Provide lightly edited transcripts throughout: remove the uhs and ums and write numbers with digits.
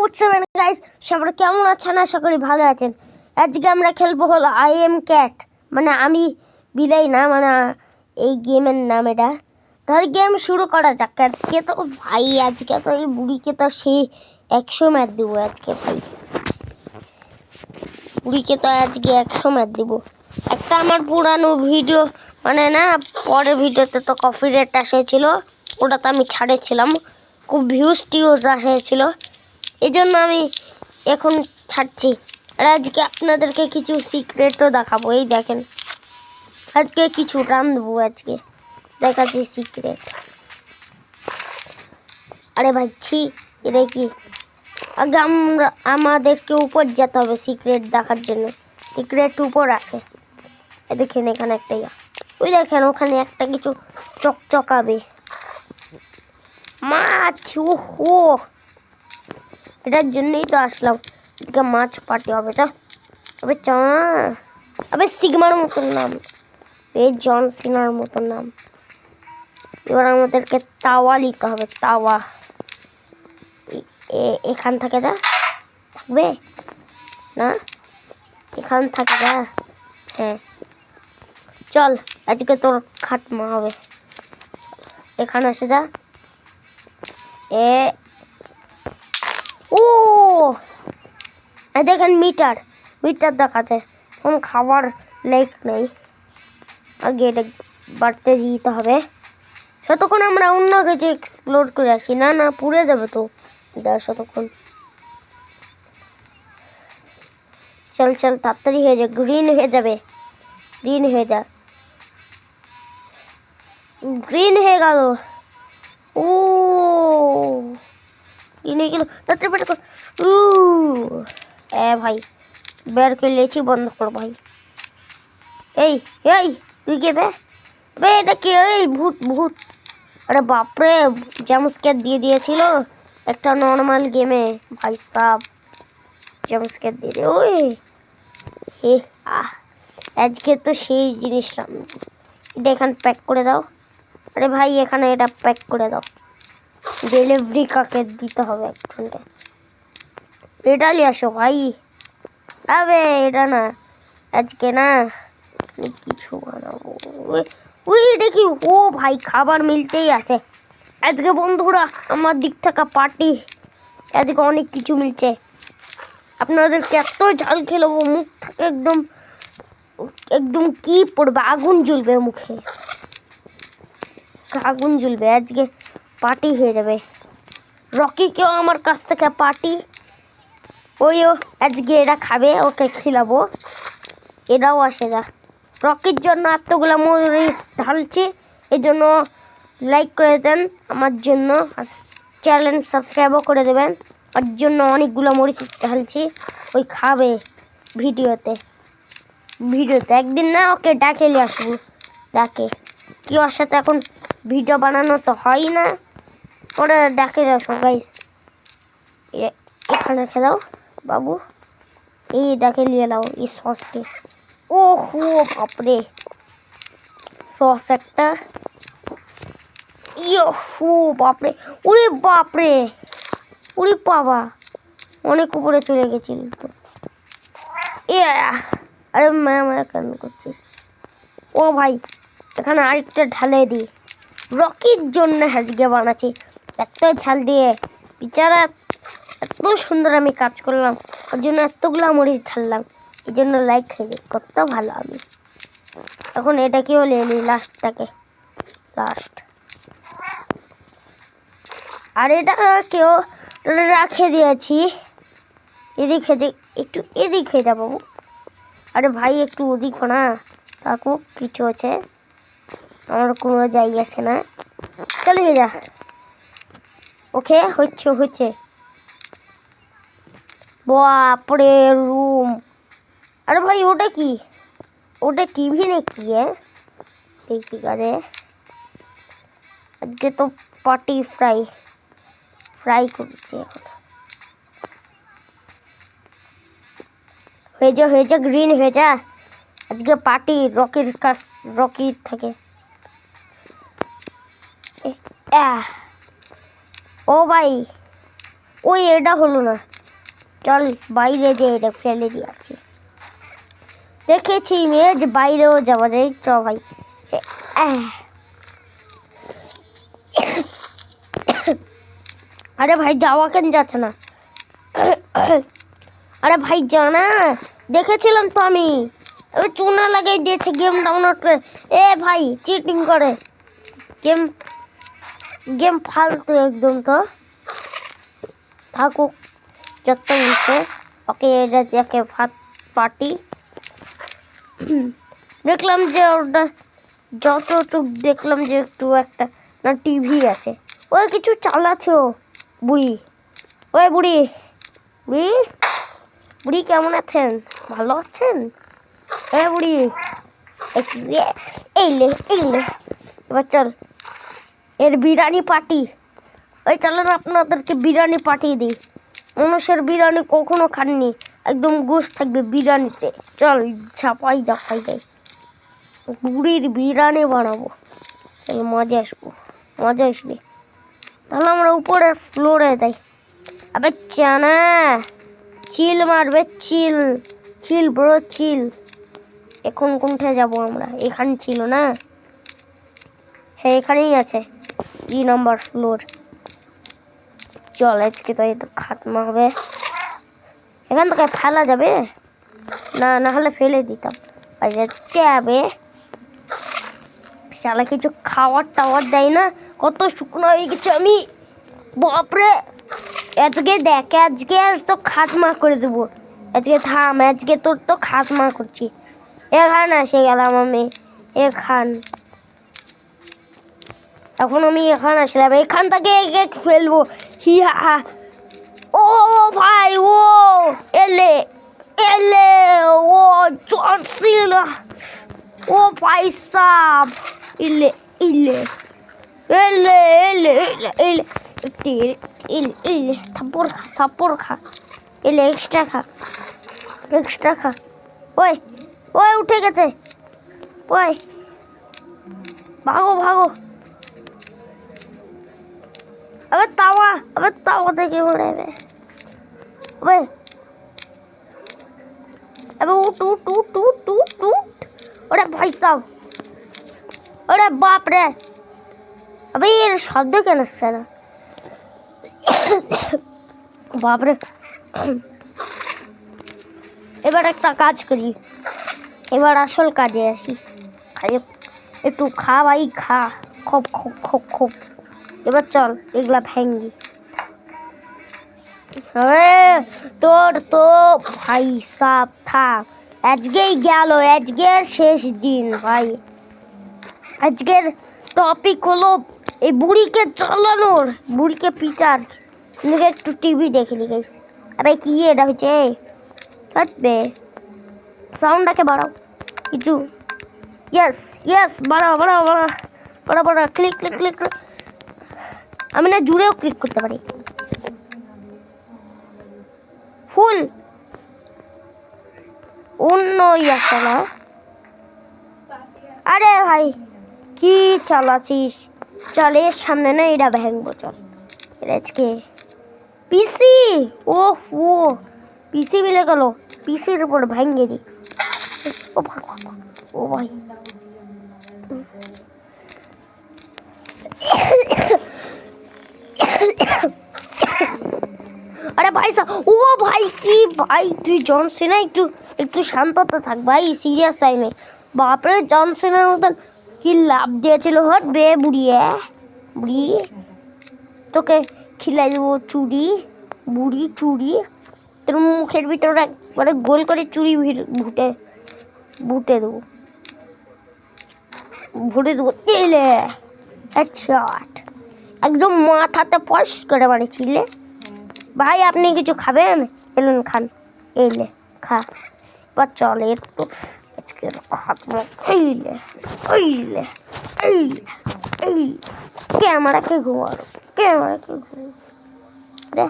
উৎসবের গাইস সবাই কেমন আছেন? আশা করি ভালো আছেন। আজকে আমরা খেলবো হলো আই এম ক্যাট, মানে আমি বিলাই না, মানে এই গেমের নাম এটা। তাহলে গেম শুরু করা যাক। আজকে তো ভাই, আজকে তো এই বুড়িকে তো সেই 100 ম্যাচ দেবো আজকে ভাই। বুড়িকে তো আজকে 100 ম্যাচ দেবো। একটা আমার পুরানো ভিডিও, মানে না, পরের ভিডিওতে তো কপিরাইট এসেছিল, ওটা তো আমি ছাড়েছিলাম, খুব ভিউজ টিউজ এসেছিল, এই জন্য আমি এখন ছাড়ছি। আর আজকে আপনাদেরকে কিছু সিক্রেটও দেখাবো। এই দেখেন, আজকে কিছু রান দেবো, আজকে দেখাচ্ছি সিক্রেট। আরে ভাই ছি, এটা কি? আগে আমাদেরকে উপর যেতে হবে সিক্রেট দেখার জন্য। সিক্রেট উপর আছে, দেখেন এখানে একটা ওই দেখেন ওখানে একটা কিছু চকচকাবে মাছ। ও, এটার জন্যই তো আসলাম, এদিকে মাছ পাটি হবে। তো আবে চ, আবে সিগমার মতন নাম, এই জন সিনার মতন নাম। এবার আমাদেরকে তাওয়া নিতে হবে, তাওয়া। এখান থেকে যা থাকবে না, এখান থেকে যা। হ্যাঁ চল, আজকে তোর খাটমা হবে। এখানে এসে যা। ও দেখেন মিটার দেখাচ্ছে, কোন খাবার লেক নেই। আগে এটা বাড়তে দিতে হবে, ততক্ষণ আমরা অন্য কিছু এক্সপ্লোর করে আসি। না না, পুড়ে যাবে তো এটা ততক্ষণ। চল চল, তাড়াতাড়ি হয়ে যাবে, গ্রিন হয়ে যাবে, গ্রিন হয়ে যা। গ্রিন হয়ে গেল। ও গ্রিন হয়ে গেল, তাড়াতাড়ি বের কর। ভাই বের করে লেছি, বন্ধ কর ভাই। এই এই তুই কে বে? এটা কি? এই ভূত ভূত। আরে বাপরে, জাম্পস্কেয়ার দিয়ে দিয়েছিল একটা নর্মাল গেমে ভাই সাব, জাম্পস্কেয়ার দিয়ে দিয়ে। ওই হে আজকে তো সেই জিনিসটা, এটা এখানে প্যাক করে দাও। আরে ভাই এখানে এটা প্যাক করে দাও, ডেলিভারি কাকে দিতে হবে একজনকে। এটা নিয়ে আসো ভাই। আবে এটা না, আজকে না কিছু বানাবো। ওই দেখি, ও ভাই খাবার মিলতেই আছে আজকে বন্ধুরা। আমার দিক থেকে পার্টি, আজকে অনেক কিছু মিলছে। আপনাদেরকে এত ঝাল খেলাবো, মুখ থেকে একদম একদম কি পড়বে, আগুন জ্বলবে মুখে, আগুন জ্বলবে। আজকে পার্টি হয়ে যাবে। রকিকেও আমার কাছ থেকে পার্টি, ওইও আজকে এরা খাবে, ওকে খিলাবো। এরাও আসে যা, রকির জন্য এতগুলো মরিচ ঢালছি, এই জন্য লাইক করে দেন আমার জন্য, আর চ্যানেল সাবস্ক্রাইবও করে দেবেন। ওর জন্য অনেকগুলো মরিচ ঢালছি, ওই খাবে ভিডিওতে। একদিন না ওকে ডাকে নিয়ে আসবো, ডাকে কি, ওর সাথে এখন ভিডিও বানানো তো হয় না, ওরা ডাকে আসবো গাইস। এখানে রেখে দাও বাবু, এই ডাকে নিয়ে নাও এই সসকে। ও হো বাপরে, সস একটা, ইয়ো বাপরে, উরে বাপরে, উরে বাবা, অনেক উপরে চলে গেছিল তো। আরে মায়া কেন করছিস? ও ভাই এখানে আরেকটা ঢালে দিই, রকির জন্য আজকে বানাচ্ছি এত ঝাল দিয়ে। বিচারা এত সুন্দর আমি কাজ করলাম, ওর জন্য এতগুলো মরিচ ঢাললাম, এই জন্য লাইক খেয়ে কত ভালো আমি। এখন এটা কি হলে লাস্টটাকে, লাস্ট। আর এটা কেউ রাখে দিয়েছি এদিকে, একটু এদিকে যা বাবু। আরে ভাই একটু ওদিক না থাকুক, কিছু আছে, আমার কোনো জায়গা আছে না, চলে যা। ওকে হচ্ছে বাপরে রুম। আরে ভাই ওটা কি? ওটা টিভি নাকি? দেখি আরে, আজকে তো পার্টি ফ্রাই করছি এখন। হয়ে যা গ্রিন হয়ে যা, আজকে পার্টি রকির থাকে। ও ভাই ওই এটা হলো না, চল বাইরে যে এটা ফেলে দিয়ে আসি। দেখেছি মেয়ে যে বাইরেও যাওয়া যায়, চ ভাই। আরে ভাই যাওয়া কেন যাচ্ছে না? আরে ভাই জানা দেখেছিলাম তো আমি, চুনা লাগাই দিয়েছে গেম ডাউনলোড করে। এ ভাই চিটিং করে, গেম গেম ফালতু একদম। তো থাকুক যত নিচে, ওকে এটা দেখে ফাট পার্টি। দেখলাম যে ওটা যতটুক দেখলাম যে একটু একটা না টিভি আছে, ওই কিছু চালাচ্ছে ও বুড়ি। ওই বুড়ি বুড়ি বুড়ি কেমন আছেন? ভালো আছেন? হ্যাঁ বুড়ি এইলে এইলে, এবার চল এর বিরিয়ানি পার্টি। ওই চলেন আপনাদেরকে বিরিয়ানি পাঠিয়ে দিই। মানুষের বিরিয়ানি কখনো খাননি, একদম গোশ থাকবে বিরিয়ানিতে। চল ঝাপাই ঝাপাই দেয়, বুড়ির বিরিয়ানি বানাবো। চল মজা আসবো, মজা আসবে। তাহলে আমরা উপরের ফ্লোরে যাই। আবে চানা চিল মারবে, চিল চিল ব্রো চিল। এখন কোনটায় যাবো আমরা? এখানে ছিল না? হ্যাঁ এখানেই আছে, 3 নম্বর ফ্লোর। চল আজকে তো এটা খাতমা হবে। এখান থেকে ফেলা যাবে না, না হলে ফেলে দিতাম। যাবে শালা কিছু খাওয়ার টাওয়ার দেয় না, কত শুকনো হয়ে গেছে আমি, বাপরে। আজকে দেখ, আজকে আর তো খাতমা করে দেবো। আজকে থাম, আজকে তোর তো খাতমা করছি। এখান এসে গেলাম আমি, এখান এখন আমি এখানে আসলাম, এখান থেকে ফেলবো। হিয়া ও ভাই, ও এলে এলে, ও জন সিনা, ও ভাই সাব, ইলে ইলে এলে এলে এলে এলে এলে এলে, থাপ্পড় খা, থাপ্পড় খা, এলে এক্সট্রা খা, এক্সট্রা খা। ওই ওই উঠে গেছে, ওই ভাগো ভাগো। আবে তাওয়া থেকে মরে যাবে। अबे उठ उठ उठ उठ उठ उठ। अरे भाई साहब, अरे बाप रे, अबे ये शब्द क्या नस्सा ना, बाप रे। এবার একটা কাজ করি, এবার আসল কাজে আসি। খাই একটু, খা ভাই খা, খপ খপ খপ খপ। এবার চল এগুলা ভেঙ্গি। তোর তো ভাই সাপ থাক, আজকেই গেল, আজকের শেষ দিন ভাই। আজকের টপিক হলো এই বুড়িকে চালানোর, বুড়িকে পিটার। তুমি একটু টিভি দেখে লিখেছ। আরে কি এটা হচ্ছে? থাকবে সাউন্ডটাকে বাড়াও কিছু। ইয়েস ইয়েস, বাড়াও বাড়াও বাড়াও বাড়াও বাড়াও, ক্লিক ক্লিক ক্লিক। আমি না জুড়েও ক্লিক করতে পারি। ফুল অন্য ইয়া চালা। আরে ভাই কি চালাচ্ছিস? চল এর সামনে না এটা ভাঙবো। চল আজকে পিসি, ও ও পিসি মিলে গেল, পিসির উপর ভাঙিয়ে দি। ও ভাই আরে ভাই ও ভাই কি ভাই, তুই জন সিনা একটু একটু শান্ততা থাক ভাই, সিরিয়াস টাইমে। বাপরে জন সিনার মতন কি লাভ দিয়েছিল। হট বে বুড়িয়ে, বুড়ি তোকে খিলাই দেবো চুড়ি, বুড়ি চুড়ি তোর মুখের ভিতরে একবারে গোল করে চুড়ি ভুটে ভুটে দেবো, ভুটে দেবো। এলে আচ্ছা একদম মাথাতে ফস করে মারেছিলে। ভাই আপনি কিছু খাবেন? এলেন খান, এলে খা। এবার চলে একটু আজকে খাতমা। এইলে এইলে এইলে এই ক্যামেরাকে ঘুমালো, ক্যামেরাকে ঘুমালো রে।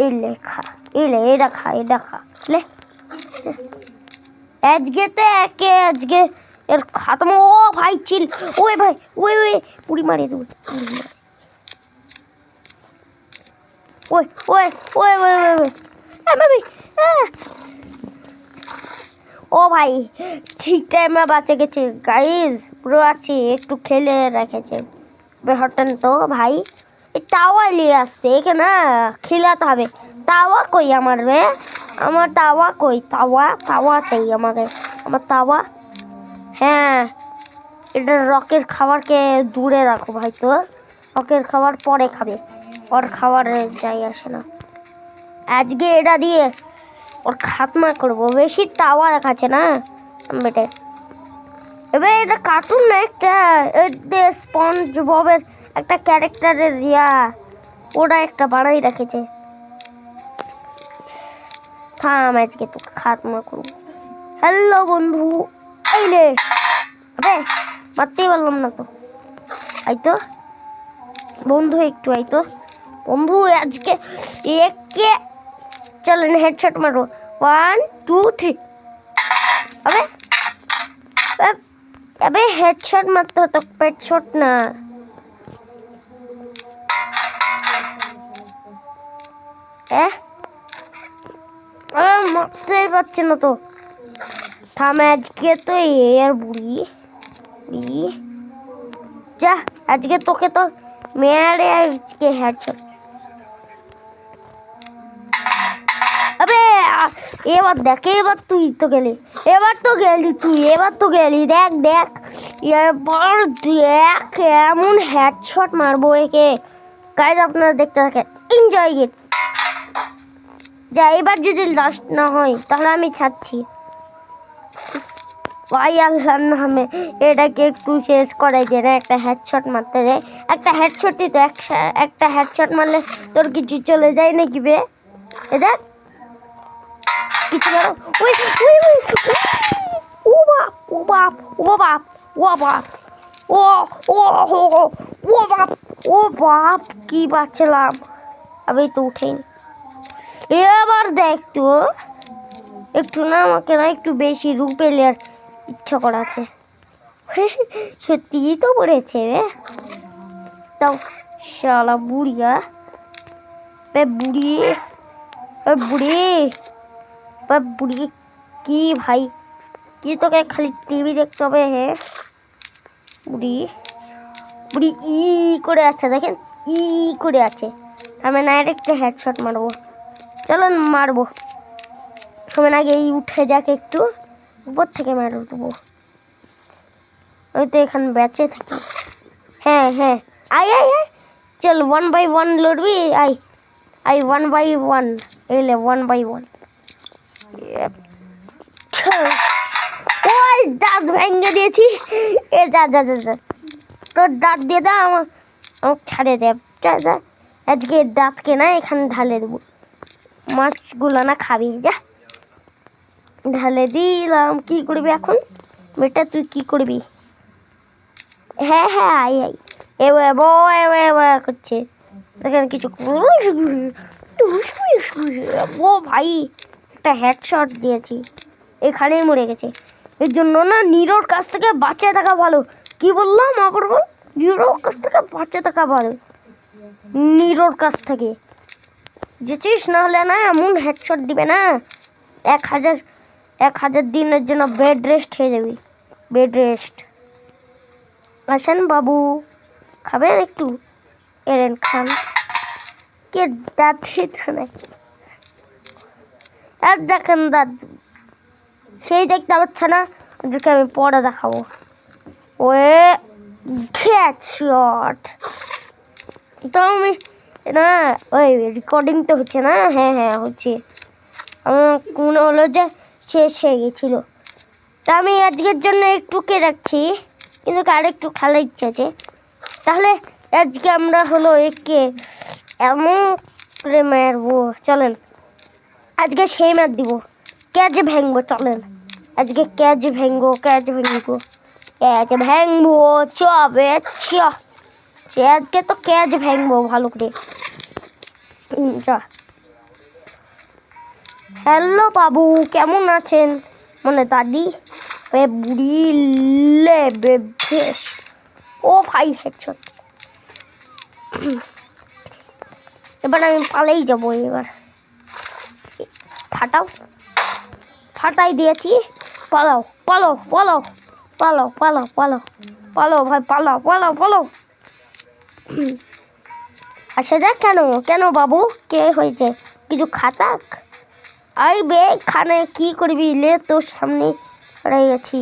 এলে খা, এলে এটা খা, এটা খা লে। আজকে তো একে আজকে এর খাতমা। ও ভাই চিল, ওই ভাই ওই ওই পুরি মারি দেবো। ওই ওই ওই ওই ওই ওই ভাবি ও ভাই ঠিক টাইমে বাঁচে গেছে গাইজ পুরো আছে একটু খেলে রেখেছে হটেন তো ভাই এই তাওয়া নিয়ে আসছে এখানে খিলাতে হবে তাওয়া কই আমার রে আমার তাওয়া কই তাওয়া তাওয়া চাই আমাকে আমার তাওয়া হ্যাঁ এটা রকের খাবারকে দূরে রাখো ভাই তো রকের খাবার পরে খাবে ওর খাবারের যাই আসে না আজকে এটা দিয়ে ওর খাতমা করবো বেশি তাওয়া দেখাচ্ছে না বেটে এবার এটা কার্টুন না একটা স্পঞ্জ ববের একটা ক্যারেক্টারের ওরা একটা বানাই রেখেছে থাম আজকে তো খাতমা করবো হ্যালো বন্ধু আইলে আবে মারতেই পারলাম না তো আইতো বন্ধু একটু আইতো বন্ধু আজকে একে চলেন হেডশট মারো 1 2 3 আবে আবে হেডশট মারতে হতো পেট শট না মারতেই পারছে না তো থাম আজকে তো এর বুড়ি যা আজকে তোকে তো মেরে আজকে হেডশট আবে এবার দেখ এবার তুই তো গেলি এবার তো গেলি দেখ দেখ এবার দেখ কেমন হেডশট মারবো একে গাইজ আপনারা দেখতে থাকেন এনজয় ইট যা এবার যদি লাস্ট না হয় তাহলে আমি ছাড়ছি ভাই আল্লাহর নামে এটাকে একটু শেষ করে যে না একটা হেডশট মারতে দেয় একটা হেডশটই তো একটা হেডশট মারলে তোর কিছু চলে যায় নাকি বে এ দেখ কিছু ওই ও বাপ ও বাপ ও বাপ ও বাপ ও ও ও বাপ ও বাপ কি বাঁচলাম আমি তো উঠেই এবার দেখ তো একটু না আমাকে না একটু বেশি রূপে লেয়ার ইচ্ছা করা আছে সত্যিই তো পড়েছে তাও শালা বুড়িয়া বুড়ি বুড়ি বুড়ি কি ভাই কি তোকে খালি টিভি দেখতে হবে হ্যাঁ বুড়ি বুড়ি ই করে আছে দেখেন ই করে আছে আমি ডাইরেক্ট হেডশট মারবো চলুন মারবো সময় আগে এই উঠে যাক একটু উপর থেকে মেরে দেবো আমি তো এখানে বেঁচে থাকি হ্যাঁ হ্যাঁ আই আই আই চল 1 বাই 1 লড়বি আই 1 বাই 1 এলে 1 বাই 1 ওই দাঁত ভেঙে দিয়েছি এ যা যা যা যা তোর দাঁত দিয়ে দাও আমাকে ছাড়ে দে যা আজকে দাঁতকে না এখানে ঢালে দেবো মাছগুলো না খাবি যা ঢালে দিলাম কি করবি এখন বেটা তুই কি করবি হ্যাঁ হ্যাঁ আই আই করছে দেখেন কিছু ও ভাই একটা হেডশট দিয়েছি এখানেই মরে গেছে এর জন্য না নিরোর কাছ থেকে বাঁচিয়ে থাকা ভালো কি বললাম আবার বল নিরোর কাছ থেকে বাঁচিয়ে থাকা ভালো নিরোর কাছ থেকে যেছিস না হলে না এমন হেডশট দিবে না 1000 দিনের জন্য বেড রেস্ট হয়ে যাবি বেড রেস্ট আসেন বাবু খাবেন একটু এলেন খান কে দাঁত আর দেখেন দাঁত সেই দেখতে পাচ্ছে না ওদেরকে আমি পরে দেখাবো ওয়ে গ্যাট শট তো আমি না ওই রেকর্ডিং তো হচ্ছে না হ্যাঁ হ্যাঁ হচ্ছে আমার মনে হলো যে শেষ হয়ে গেছিলো তা আমি আজকের জন্য একটুকে রাখছি কিন্তু আর একটু খেলার ইচ্ছা আছে তাহলে আজকে আমরা হলো একে এমন করে মারবো চলেন আজকে সেই ম্যাচ দিব ক্যাচ ভাঙবো চলেন আজকে ক্যাচ ভাঙবো চবে আজকে তো ক্যাচ ভাঙবো ভালো করে হ্যালো বাবু কেমন আছেন মানে দাদি বুড়ি ও ভাই হেডশট এবার আমি পালেই যাবো। এবার ফাটাও, ফাটাই দিয়েছি। পালাও পালাও পালাও পালাও পালাও পালাও পালাও ভাই, পালাও পালাও পালাও। আচ্ছা যাক, কেন কেন বাবু, কে হয়েছে? কিছু খাতাক আই বে, খানে কি করবি? লে তোর সামনে দাঁড়িয়েছি,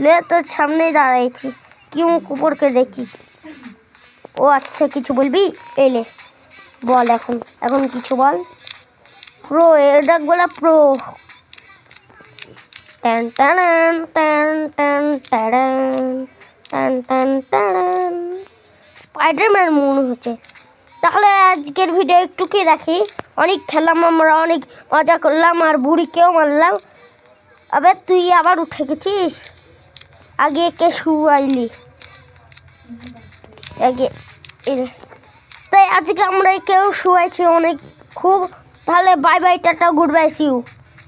লে তোর সামনেই দাঁড়াইছি, কি মুখ উপরকে দেখি। ও আচ্ছা, কিছু বলবি? এলে বল, এখন এখন কিছু বল। প্রো, এটা বলা প্রো। টান টান টান টান টান টান টান টান। স্পাইডারম্যান মনে হচ্ছে। তাহলে আজকের ভিডিও একটু কি রাখি। অনেক খেলাম আমরা, অনেক মজা করলাম, আর বুড়িকেও মারলাম। আবে তুই আবার উঠে গেছিস, আগে কে শুয়াইলি আগে। তাই আজকে আমরা কেউ শুয়েছি অনেক খুব। তাহলে bye bye, tata, goodbye, see you.